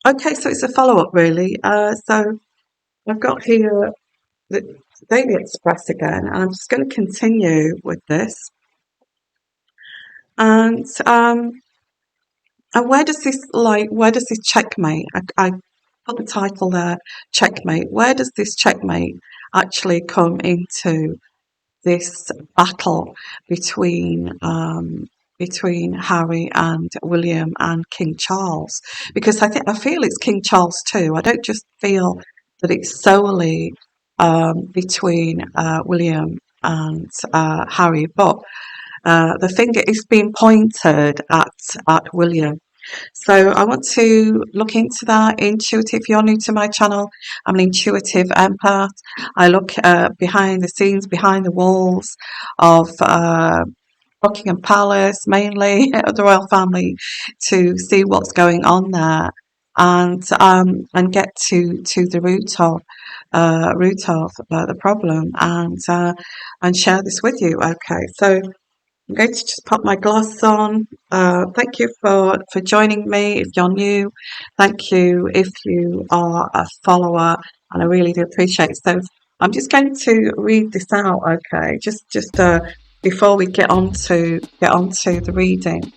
Okay, so it's a follow-up really. So I've got here the Daily Express again, and I'm just going to continue with this. And where does this checkmate? I put the title there, checkmate. Where does this checkmate actually come into this battle between between Harry and William and King Charles? Because I feel it's King Charles too. I don't just feel that it's solely between William and Harry, but the finger is being pointed at William. So I want to look into that intuitive. If you're new to my channel, I'm an intuitive empath. I look behind the scenes, behind the walls of Buckingham Palace, mainly of the royal family, to see what's going on there, and get to the root of the problem, and share this with you. Okay, so I'm going to just pop my gloss on. Thank you for joining me if you're new. Thank you if you are a follower, and I really do appreciate it. So I'm just going to read this out, okay? Just before we get on to the reading.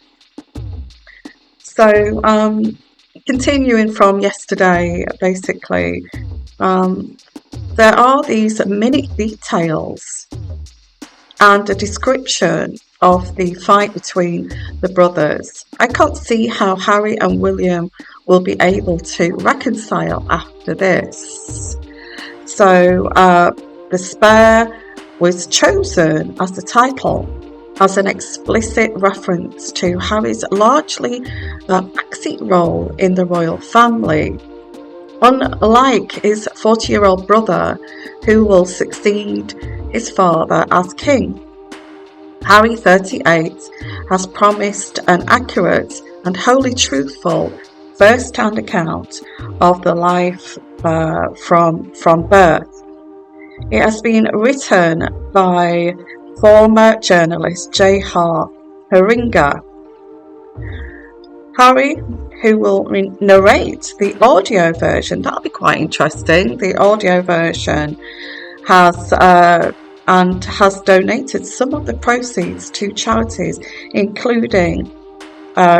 So continuing from yesterday, basically, there are these minute details and a description of the fight between the brothers. I can't see how Harry and William will be able to reconcile after this. So the spare was chosen as the title, as an explicit reference to Harry's largely backseat role in the royal family. Unlike his 40-year-old brother, who will succeed his father as king, Harry, 38, has promised an accurate and wholly truthful first-hand account of the life from birth. It has been written by former journalist J.R. Haringa. Harry, who will narrate the audio version, that'll be quite interesting. The audio version has donated some of the proceeds to charities, including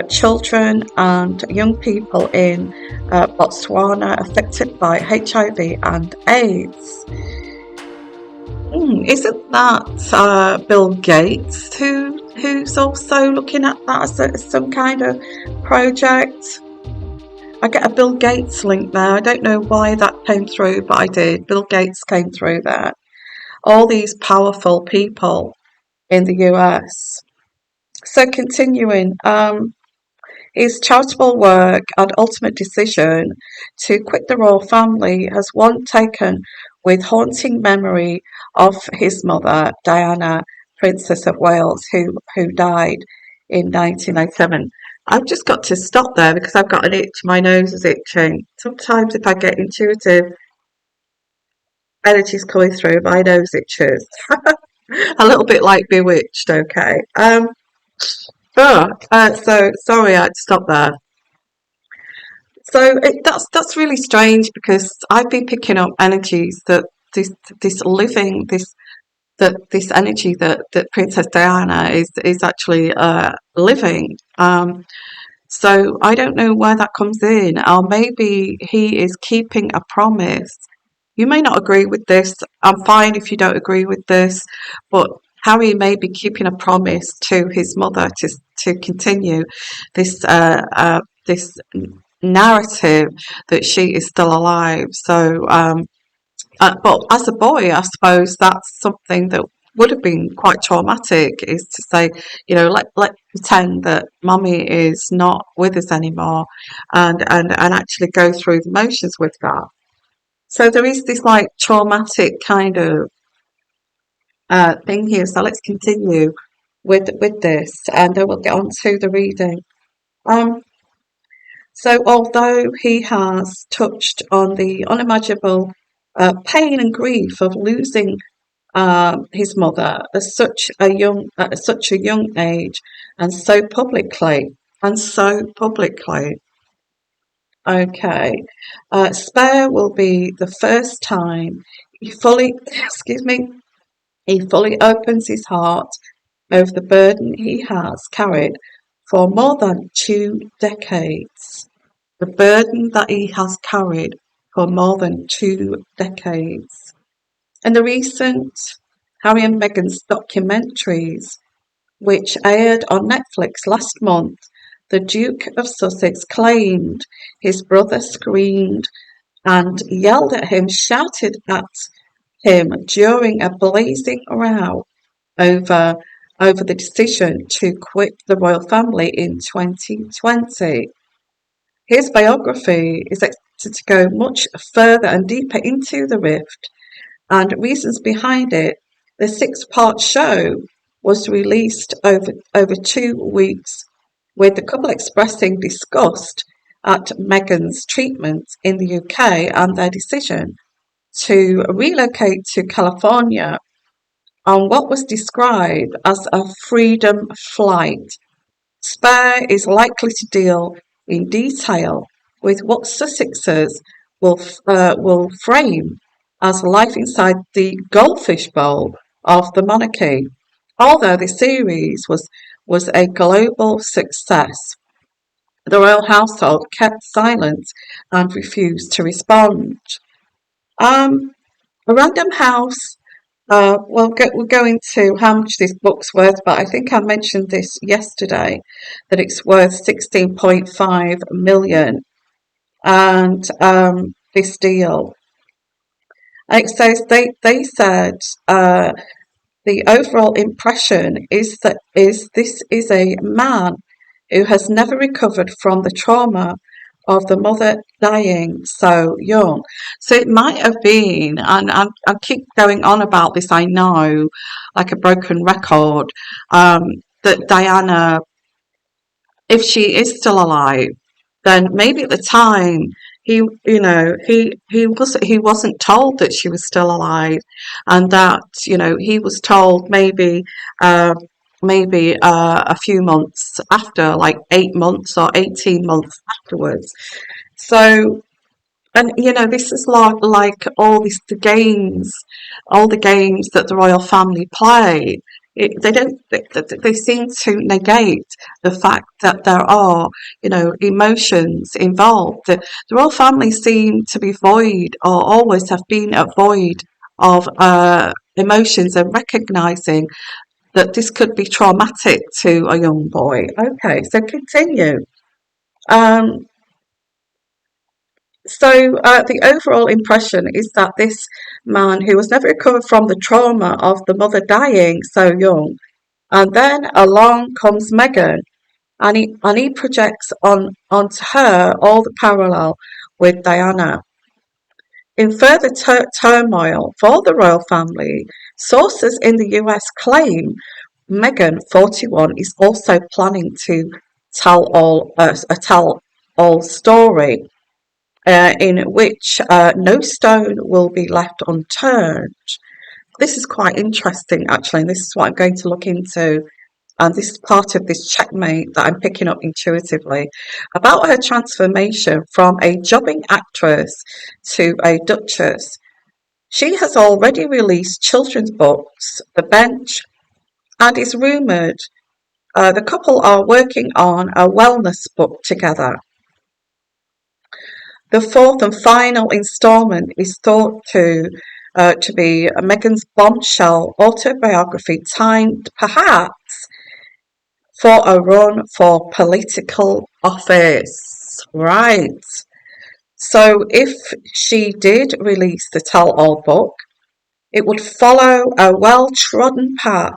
children and young people in Botswana affected by HIV and AIDS. Isn't that Bill Gates who's also looking at that as some kind of project? I get a Bill Gates link there. I don't know why that came through, but I did. Bill Gates came through there. All these powerful people in the US. So continuing, his charitable work and ultimate decision to quit the royal family has one taken with haunting memory of his mother, Diana, Princess of Wales, who died in 1997. I've just got to stop there because I've got an itch. My nose is itching. Sometimes if I get intuitive energies coming through, my nose itches. A little bit like Bewitched, okay. So sorry I had to stop there. So that's really strange because I've been picking up energies that this living this energy that Princess Diana is actually living. So I don't know where that comes in, or maybe he is keeping a promise. You may not agree with this. I'm fine if you don't agree with this, but Harry may be keeping a promise to his mother to continue this narrative that she is still alive. So, but as a boy, I suppose that's something that would have been quite traumatic, is to say, let pretend that mummy is not with us anymore, and actually go through the motions with that. So there is this like traumatic kind of thing here. So let's continue with this, and then we'll get on to the reading. Um, so although he has touched on the unimaginable pain and grief of losing his mother at such a young age, and so publicly, Okay. Spare will be the first time he fully, excuse me, he fully opens his heart over the burden he has carried for more than 2 decades. The burden that he has carried for more than 2 decades. And the recent Harry and Meghan's documentaries, which aired on Netflix last month, the Duke of Sussex claimed his brother screamed and yelled at him, shouted at him during a blazing row over the decision to quit the royal family in 2020. His biography is expected to go much further and deeper into the rift and reasons behind it. The 6-part show was released over 2 weeks, with the couple expressing disgust at Meghan's treatment in the UK and their decision to relocate to California on what was described as a freedom flight. Spare is likely to deal in detail with what Sussexes will frame as life inside the goldfish bowl of the monarchy. Although the series was a global success, the royal household kept silent and refused to respond. Um, a random house. We'll go into how much this book's worth, but I think I mentioned this yesterday that it's worth 16.5 million. And this deal, it says they said the overall impression is that this is a man who has never recovered from the trauma of the mother dying so young. So it might have been, and I keep going on about this, I know, like a broken record, that Diana, if she is still alive, then maybe at the time he wasn't told that she was still alive, and that he was told uh, maybe a few months after, like 8 months or 18 months afterwards. So, and this is like all the games that the royal family play. They don't. They seem to negate the fact that there are, emotions involved. The royal family seem to be void, or always have been void of emotions, and recognizing that this could be traumatic to a young boy. Okay, so continue. Um, So the overall impression is that this man who has never recovered from the trauma of the mother dying so young, and then along comes Meghan, and he projects onto her all the parallel with Diana. In further turmoil for the royal family, sources in the US claim Meghan, 41, is also planning to tell all story in which no stone will be left unturned. This is quite interesting, actually, and this is what I'm going to look into. And this is part of this checkmate that I'm picking up intuitively about her transformation from a jobbing actress to a duchess. She has already released children's books, The Bench, and is rumoured the couple are working on a wellness book together. The fourth and final installment is thought to be Meghan's bombshell autobiography, timed perhaps for a run for political office. Right. So if she did release the tell-all book, it would follow a well-trodden path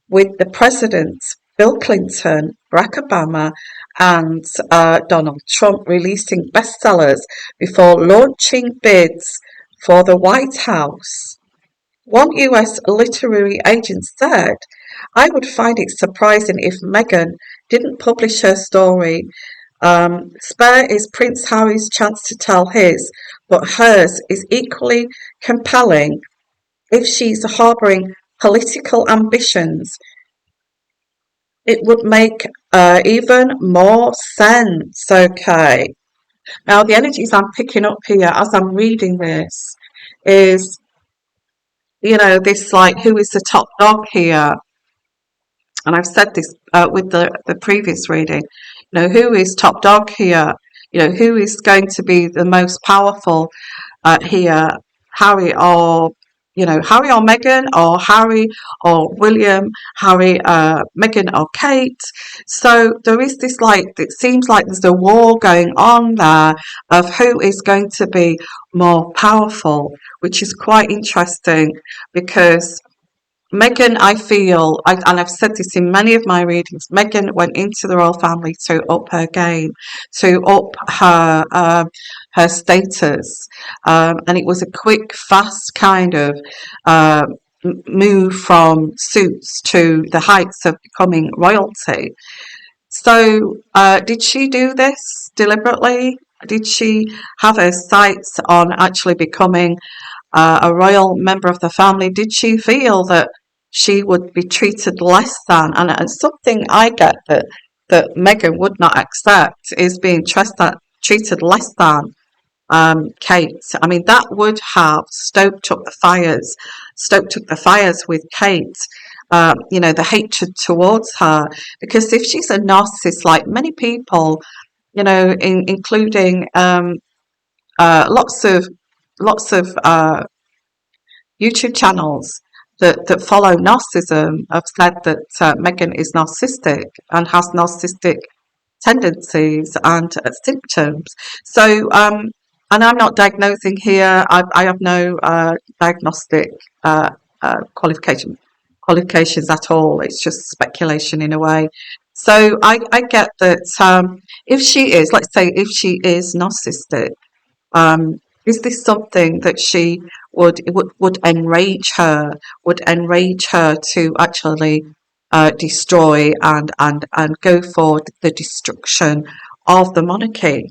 with the presidents Bill Clinton, Barack Obama, and Donald Trump releasing bestsellers before launching bids for the White House. One US literary agent said, I would find it surprising if Meghan didn't publish her story. Spare is Prince Harry's chance to tell his, but hers is equally compelling. If she's harbouring political ambitions, it would make even more sense. Okay. Now, the energies I'm picking up here as I'm reading this is, this like, who is the top dog here? And I've said this with the previous reading. Who is top dog here? Who is going to be the most powerful here? Harry or Harry or Meghan, or Harry or William, Harry, Meghan or Kate. So there is this, like, it seems like there's a war going on there of who is going to be more powerful, which is quite interesting because Meghan, I feel, and I've said this in many of my readings, Meghan went into the royal family to up her game, to up her status, and it was a quick, fast kind of uh, move from suits to the heights of becoming royalty. So, did she do this deliberately? Did she have her sights on actually becoming a royal member of the family? Did she feel that she would be treated less than? And something I get that Meghan would not accept is being treated less than Kate. I mean, that would have stoked up the fires with Kate. The hatred towards her, because if she's a narcissist, like many people, including lots of YouTube channels that follow narcissism, have said that Meghan is narcissistic and has narcissistic tendencies and symptoms. So, and I'm not diagnosing here. I have no diagnostic qualifications at all. It's just speculation in a way. So I get that if she is, let's say, if she is narcissistic, um, is this something that she would enrage her to actually destroy and go for the destruction of the monarchy,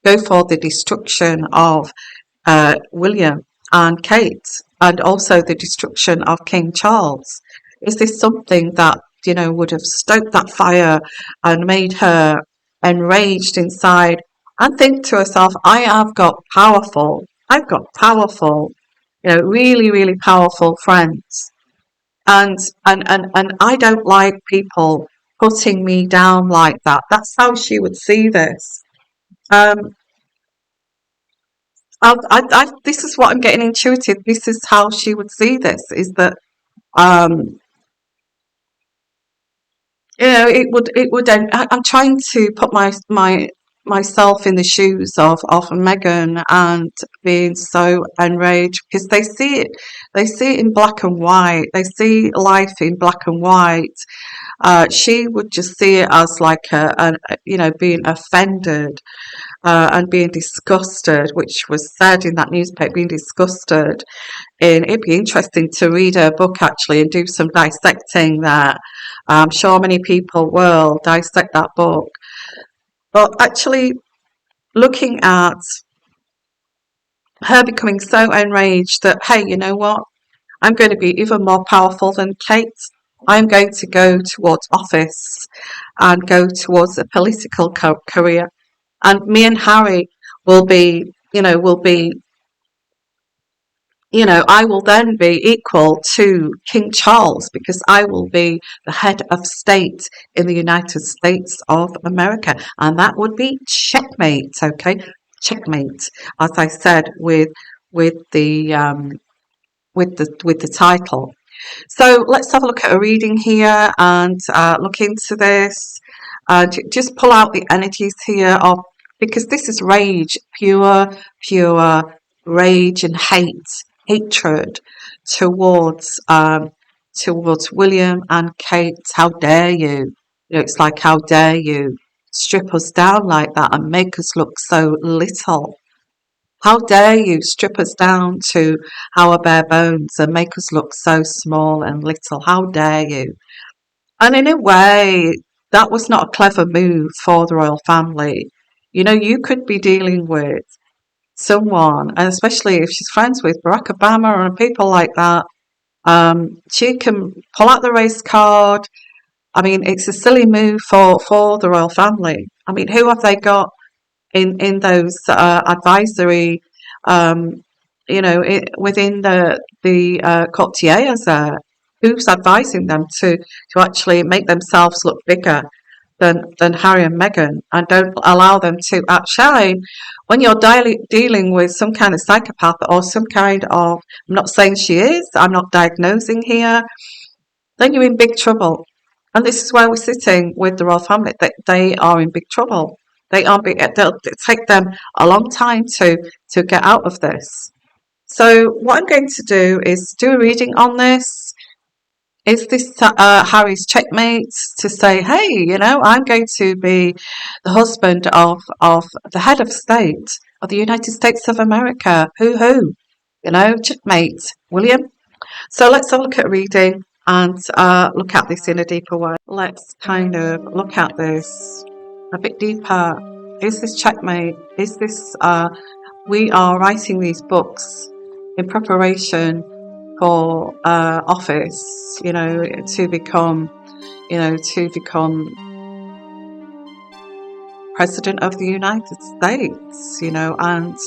go for the destruction of William and Kate, and also the destruction of King Charles? Is this something that would have stoked that fire and made her enraged inside and think to herself, I've got powerful, really, really powerful friends, and I don't like people putting me down like that. That's how she would see this. Um, this is what I'm getting intuitive. This is how she would see this. Is that um, I'm trying to put myself in the shoes of Megan and being so enraged because they see it in black and white. They see life in black and white. She would just see it as like being offended and being disgusted, which was said in that newspaper, being disgusted. And it'd be interesting to read her book actually and do some dissecting there. I'm sure many people will dissect that book. But actually, looking at her becoming so enraged that, hey, you know what? I'm going to be even more powerful than Kate. I'm going to go towards office and go towards a political career. And me and Harry will be, I will then be equal to King Charles because I will be the head of state in the United States of America. And that would be checkmate, okay? Checkmate, as I said, with the with the title. So let's have a look at a reading here and look into this. Just pull out the energies here of, because this is rage, pure rage and hatred towards towards William and Kate. How dare you? It's like, how dare you strip us down like that and make us look so little? How dare you strip us down to our bare bones and make us look so small and little? How dare you? And in a way, that was not a clever move for the royal family. You could be dealing with someone, and especially if she's friends with Barack Obama and people like that, she can pull out the race card. I mean, it's a silly move for the royal family. I mean, who have they got in those advisory, within the courtiers there. Who's advising them to actually make themselves look bigger than Harry and Meghan, and don't allow them to outshine? When you're dealing with some kind of psychopath or some kind of, I'm not saying she is, I'm not diagnosing here, then you're in big trouble. And this is where we're sitting with the royal family. They are in big trouble. It'll take them a long time to get out of this. So what I'm going to do is do a reading on this. Is this Harry's checkmate to say, hey, I'm going to be the husband of the head of state of the United States of America? Who? Checkmate, William. So let's have a look at reading and look at this in a deeper way. Let's kind of look at this a bit deeper. Is this checkmate? Is this we are writing these books in preparation for office, to become president of the United States, and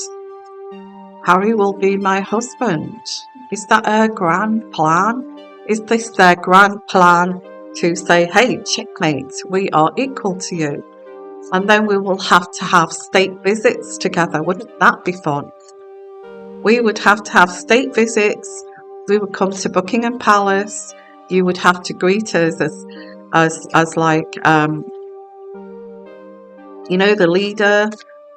Harry will be my husband. Is that a grand plan? Is this their grand plan to say, hey, checkmate, we are equal to you? And then we will have to have state visits together. Wouldn't that be fun? We would have to have state visits. We would come to Buckingham Palace. You would have to greet us as like, the leader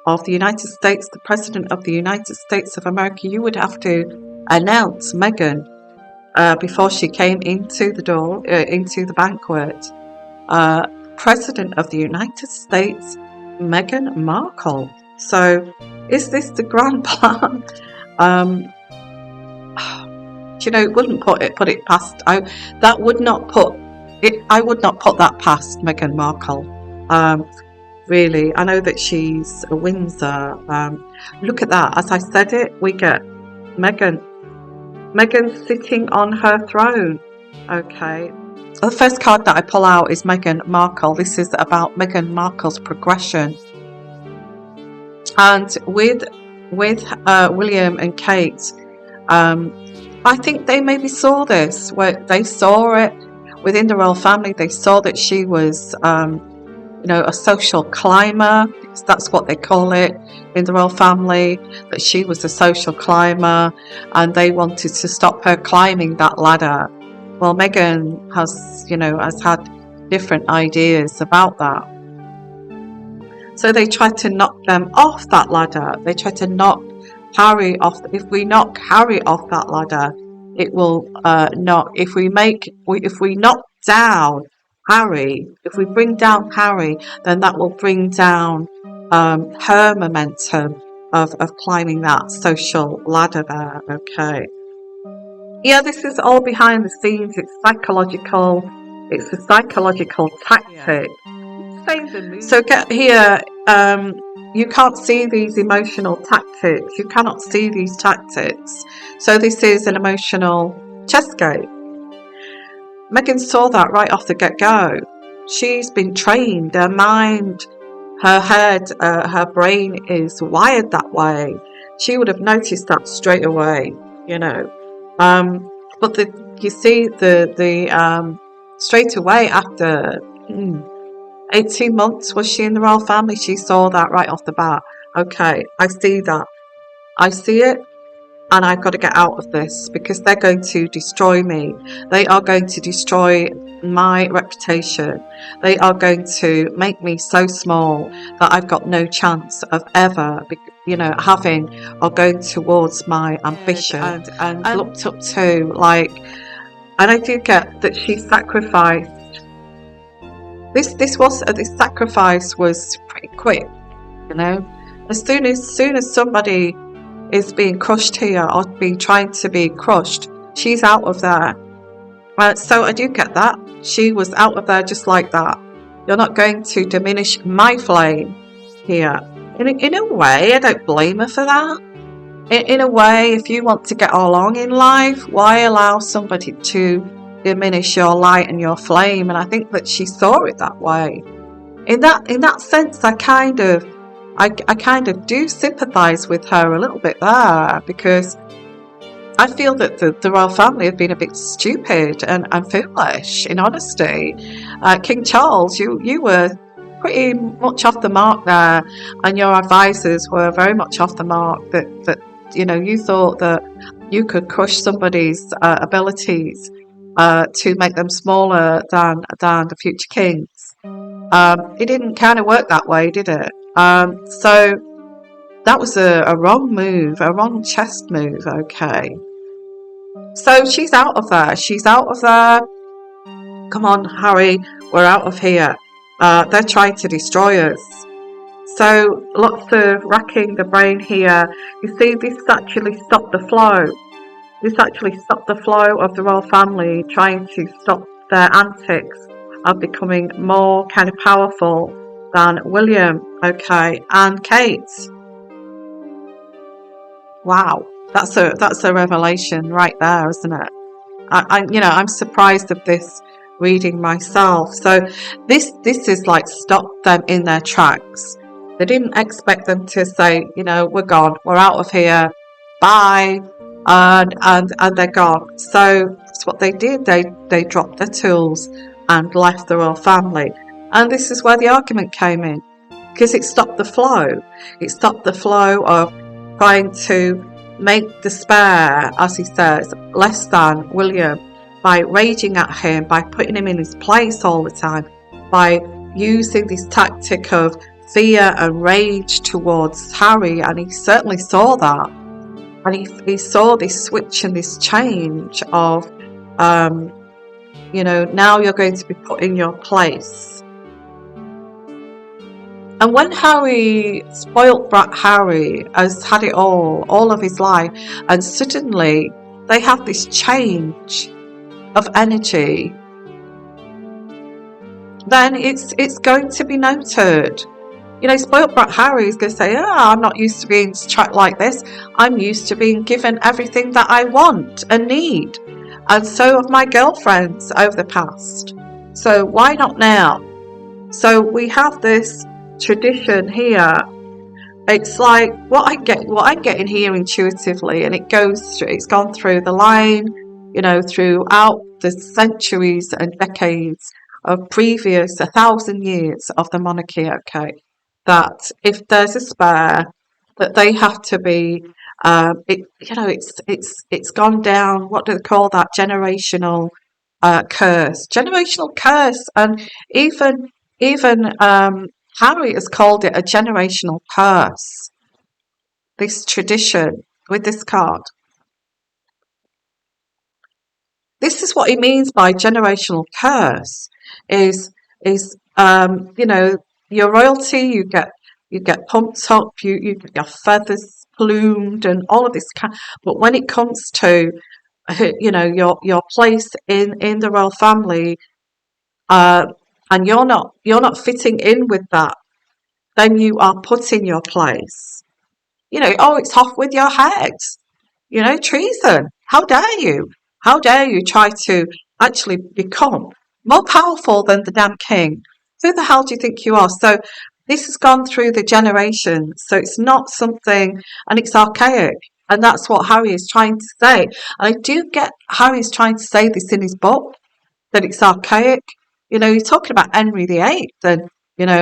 of the United States, the President of the United States of America. You would have to announce Meghan before she came into the door, into the banquet. President of the United States, Meghan Markle. So, is this the grand plan? It wouldn't put it past. I would not put that past Meghan Markle. Really, I know that she's a Windsor. Look at that. As I said it, we get Meghan sitting on her throne. Okay. The first card that I pull out is Meghan Markle. This is about Meghan Markle's progression. And with William and Kate, I think they maybe saw this. Where they saw it within the royal family. They saw that she was, a social climber, because that's what they call it in the royal family, that she was a social climber, and they wanted to stop her climbing that ladder. Well, Meghan has had different ideas about that. So they tried to knock them off that ladder. They tried to knock Harry off. If we knock Harry off that ladder, it will not. If we knock down Harry, if we bring down Harry, then that will bring down her momentum of climbing that social ladder there. Okay. Yeah, this is all behind the scenes. It's psychological. It's a psychological tactic. So get here. You can't see these emotional tactics. You cannot see these tactics. So this is an emotional chess game. Meghan saw that right off the get-go. She's been trained. Her mind, her head, her brain is wired that way. She would have noticed that straight away, But you see the straight away after 18 months was she in the royal family, she saw that right off the bat. Okay, I see that. I see it, and I've got to get out of this because they're going to destroy me. They are going to destroy my reputation. They are going to make me so small that I've got no chance of ever, having or going towards my ambition and looked up to, and I do get that she sacrificed. This sacrifice was pretty quick, As soon as somebody is being crushed here or being trying to be crushed, she's out of there. So I do get that. She was out of there just like that. You're not going to diminish my flame here. In a way, I don't blame her for that. In a way, if you want to get along in life, why allow somebody to diminish your light and your flame? And I think that she saw it that way. In that sense, I kind of I kind of do sympathise with her a little bit there, because I feel that the royal family have been a bit stupid and foolish, in honesty. King Charles, you were pretty much off the mark there, and your advisors were very much off the mark. That you thought that you could crush somebody's abilities to make them smaller than the future kings. It didn't kind of work that way, did it? So that was a wrong move, a wrong chess move. Okay. So she's out of there. She's out of there. Come on, Harry, we're out of here. They're trying to destroy us. So lots of racking the brain here. You see, this actually stopped the flow. This actually stopped the flow of the royal family, trying to stop their antics of becoming more kind of powerful than William, okay, and Kate. Wow, that's a revelation right there, isn't it? I'm surprised of this reading myself. So this is like stopped them in their tracks. They didn't expect them to say, we're gone, we're out of here, bye, and they're gone. So that's what they did. They dropped their tools and left the royal family. And this is where the argument came in, because it stopped the flow. It stopped the flow of trying to make the spare, as he says, less than William, by raging at him, by putting him in his place all the time, by using this tactic of fear and rage towards Harry. And he certainly saw that, and he saw this switch and this change of now you're going to be put in your place. And when Harry, spoilt brat Harry, has had it all of his life, and suddenly they have this change of energy, then it's going to be noted. Spoilt brat Harry is going to say, I'm not used to being tracked like this. I'm used to being given everything that I want and need. And so have my girlfriends over the past. So why not now? So we have this tradition here. It's like what I'm getting here intuitively, and it's gone through the line, throughout the centuries and decades of previous 1,000 years of the monarchy. Okay, that if there's a spare, that they have to be. It's gone down. What do they call that? Generational curse, and even Harry has called it a generational curse. This tradition with this card. This is what he means by generational curse. Is your royalty? You get pumped up. You get your feathers plumed and all of this kind. But when it comes to your place in the royal family, and you're not fitting in with that, then you are put in your place. It's off with your head. Treason. How dare you? How dare you try to actually become more powerful than the damn king? Who the hell do you think you are? So this has gone through the generations. So it's not something, and it's archaic. And that's what Harry is trying to say. And I do get Harry's trying to say this in his book, that it's archaic. You're talking about Henry VIII and,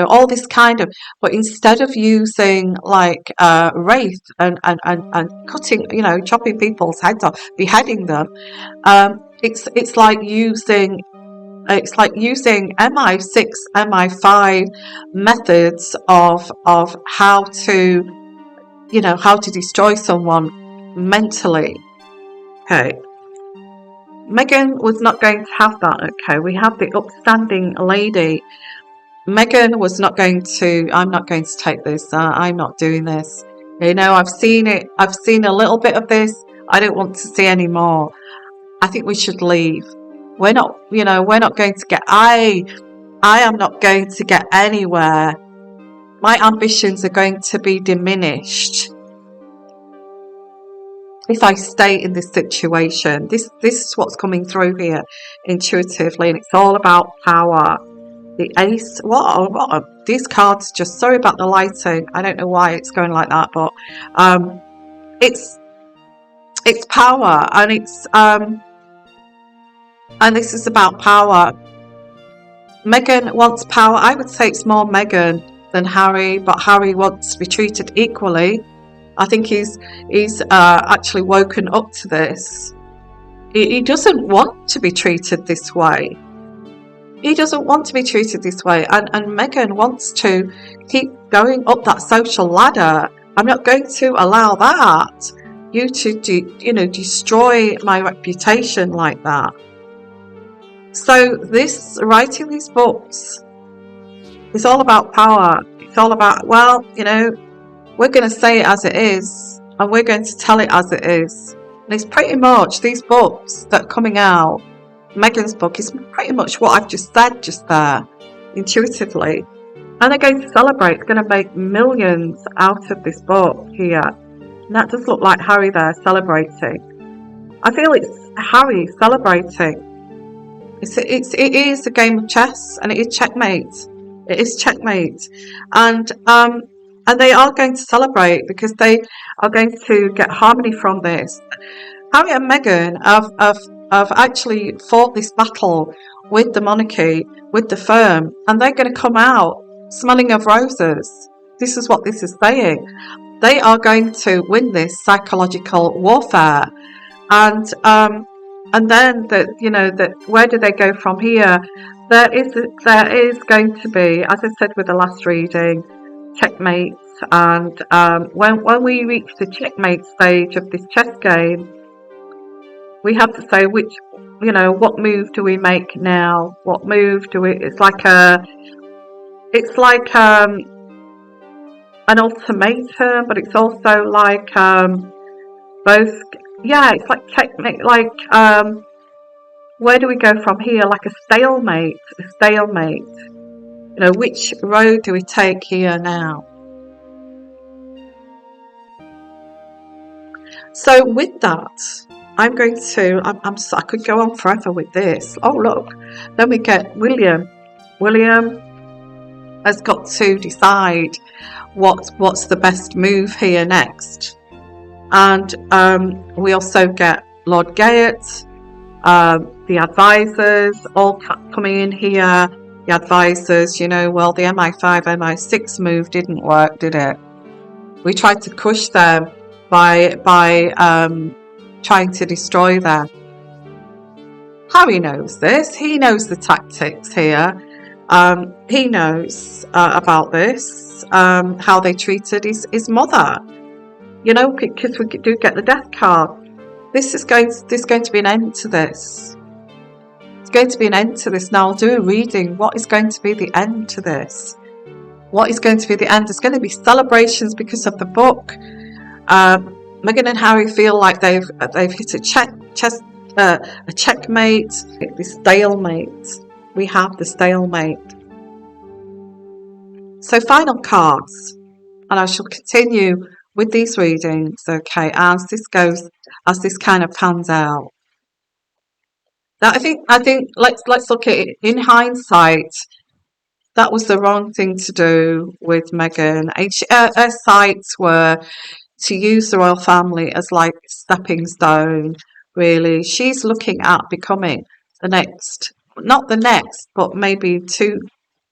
all this kind of, but instead of using like wraith and cutting, chopping people's heads off, beheading them, it's like using MI6, MI5 methods of how to destroy someone mentally. Okay. Meghan was not going to have that. Okay, we have the upstanding lady. Meghan was not going to. I'm not going to take this. I'm not doing this. I've seen it. I've seen a little bit of this. I don't want to see any more. I think we should leave. We're not. We're not going to get. I am not going to get anywhere. My ambitions are going to be diminished if I stay in this situation. This is what's coming through here intuitively, and it's all about power. the ace. These cards, just sorry about the lighting, I don't know why it's going like that, but it's power, and this is about power. Meghan wants power. I would say it's more Meghan than Harry, but Harry wants to be treated equally. I think he's actually woken up to this. He doesn't want to be treated this way. He doesn't want to be treated this way, and Meghan wants to keep going up that social ladder. I'm not going to allow that. You to destroy my reputation like that. So writing these books is all about power. It's all about, well, we're going to say it as it is, and we're going to tell it as it is. And it's pretty much these books that are coming out. Meghan's book is pretty much what I've just said just there, intuitively. And they're going to celebrate. It's going to make millions out of this book here. And that does look like Harry there celebrating. I feel it's Harry celebrating. It is a game of chess, and it is checkmate. It is checkmate, and they are going to celebrate because they are going to get harmony from this. Harry and Meghan have actually fought this battle with the monarchy, with the firm, and they're going to come out smelling of roses. This is what this is saying. They are going to win this psychological warfare, and then where do they go from here? There is going to be, as I said with the last reading, checkmate, and when we reach the checkmate stage of this chess game, we have to say what move do we make now? What move do we? It's like an ultimatum, but it's also like both. Yeah, it's like checkmate. Like where do we go from here? Like a stalemate. A stalemate. Which road do we take here now? So with that, I'm going to. I could go on forever with this. Oh look, then we get William. William has got to decide what's the best move here next, and we also get Lord Gayet, the advisors all coming in here. The advisors, well, the MI5, MI6 move didn't work, did it? We tried to crush them by trying to destroy them. Harry knows this. He knows the tactics here. He knows about this, how they treated his mother. Because we do get the death card. There's going to be an end to this. It's going to be an end to this. Now I'll do a reading. What is going to be the end to this? What is going to be the end? There's going to be celebrations because of the book. Meghan and Harry feel like they've hit a checkmate, the stalemate. We have the stalemate. So final cards, and I shall continue with these readings, okay, as this kind of pans out. Now I think let's look at it in hindsight. That was the wrong thing to do with Meghan. Her sights were to use the royal family as like stepping stone. Really, she's looking at becoming the next, not the next, but maybe two,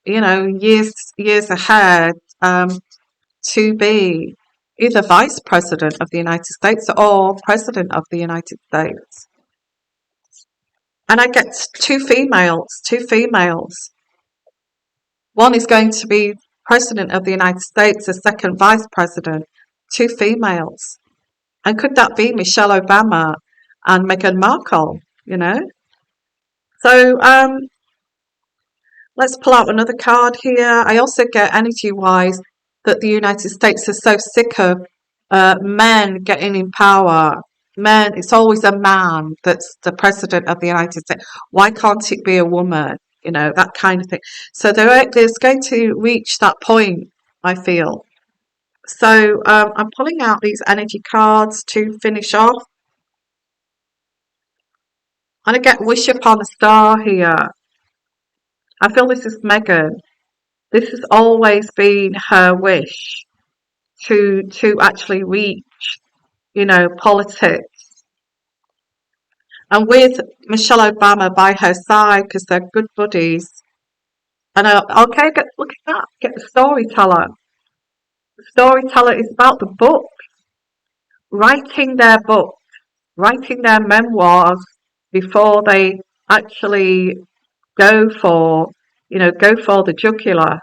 years ahead, to be either Vice President of the United States or President of the United States. And I get two females. One is going to be President of the United States, the second Vice President. Two females. And could that be Michelle Obama and Meghan Markle, So let's pull out another card here. I also get energy-wise that the United States is so sick of men getting in power. Men, it's always a man that's the President of the United States. Why can't it be a woman? That kind of thing. So there's going to reach that point, I feel. So I'm pulling out these energy cards to finish off. And I get Wish Upon a Star here. I feel this is Meghan. This has always been her wish to actually reach, politics. And with Michelle Obama by her side, because they're good buddies. And okay, look at that. Get the storyteller. The storyteller is about the book, writing their book, writing their memoirs before they actually go for, go for the jugular.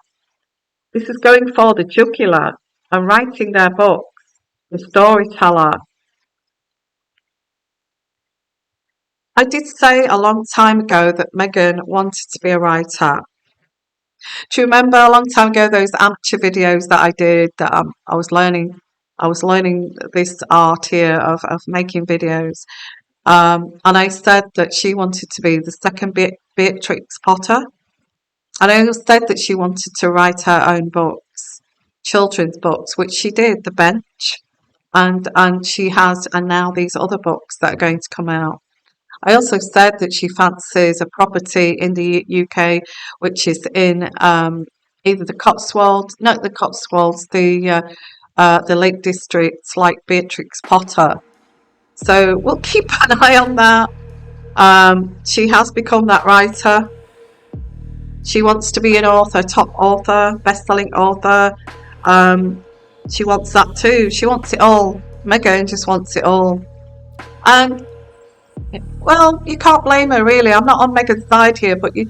This is going for the jugular and writing their books, the storyteller. I did say a long time ago that Meghan wanted to be a writer. Do you remember a long time ago those amateur videos that I did that I was learning this art here of making videos. And I said that she wanted to be the second Beatrix Potter. And I also said that she wanted to write her own books, children's books, which she did, The Bench. And she has, and now these other books that are going to come out. I also said that she fancies a property in the UK, which is in either the Cotswolds, not the Cotswolds, the Lake District, like Beatrix Potter. So we'll keep an eye on that. She has become that writer. She wants to be an author, top author, best-selling author. She wants that too. She wants it all. Meghan just wants it all. And well, you can't blame her really. I'm not on Meghan's side here, but if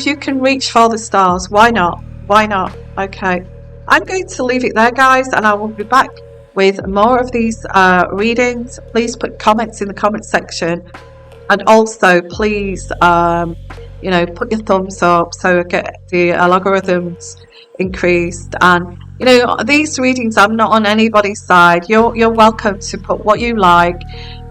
you can reach for the stars, why not? Why not? Okay. I'm going to leave it there, guys, and I will be back with more of these readings. Please put comments in the comment section, and also please, put your thumbs up so I get the algorithms increased. And these readings, I'm not on anybody's side. You're welcome to put what you like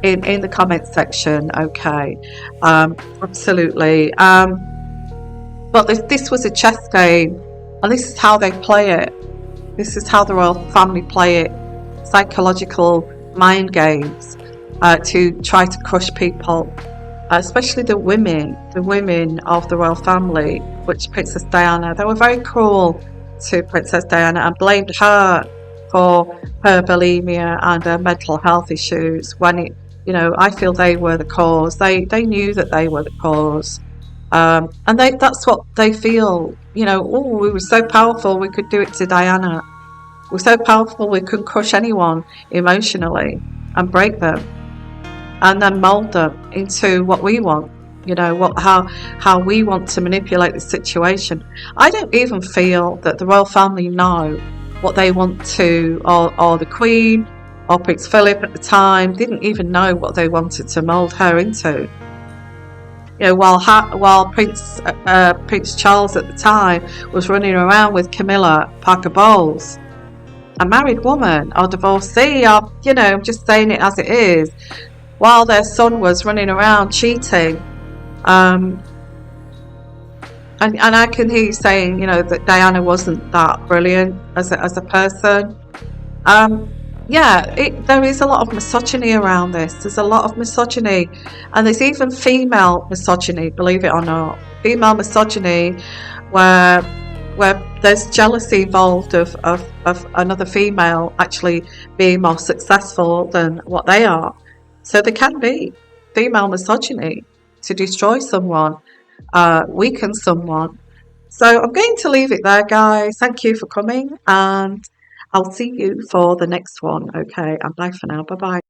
in the comment section. Okay, absolutely. But this was a chess game, and this is how they play it. This is how the royal family play it. Psychological mind games to try to crush people, especially the women of the royal family, which Princess Diana. They were very cruel to Princess Diana and blamed her for her bulimia and her mental health issues when I feel they were the cause. They knew that they were the cause. And that's what they feel, oh, we were so powerful, we could do it to Diana. We're so powerful, we could crush anyone emotionally and break them and then mold them into what we want, how we want to manipulate the situation. I don't even feel that the royal family know what they want to, or the Queen or Prince Philip at the time didn't even know what they wanted to mold her into. While Prince Charles at the time was running around with Camilla Parker Bowles, a married woman or divorcee, or I'm just saying it as it is, while their son was running around cheating. And I can hear you saying, that Diana wasn't that brilliant as a person. There is a lot of misogyny around this. There's a lot of misogyny, and there's even female misogyny, believe it or not. Female misogyny where there's jealousy involved of another female actually being more successful than what they are. So there can be female misogyny to destroy someone, weaken someone. So I'm going to leave it there, guys. Thank you for coming, and I'll see you for the next one. Okay, and bye for now. Bye-bye.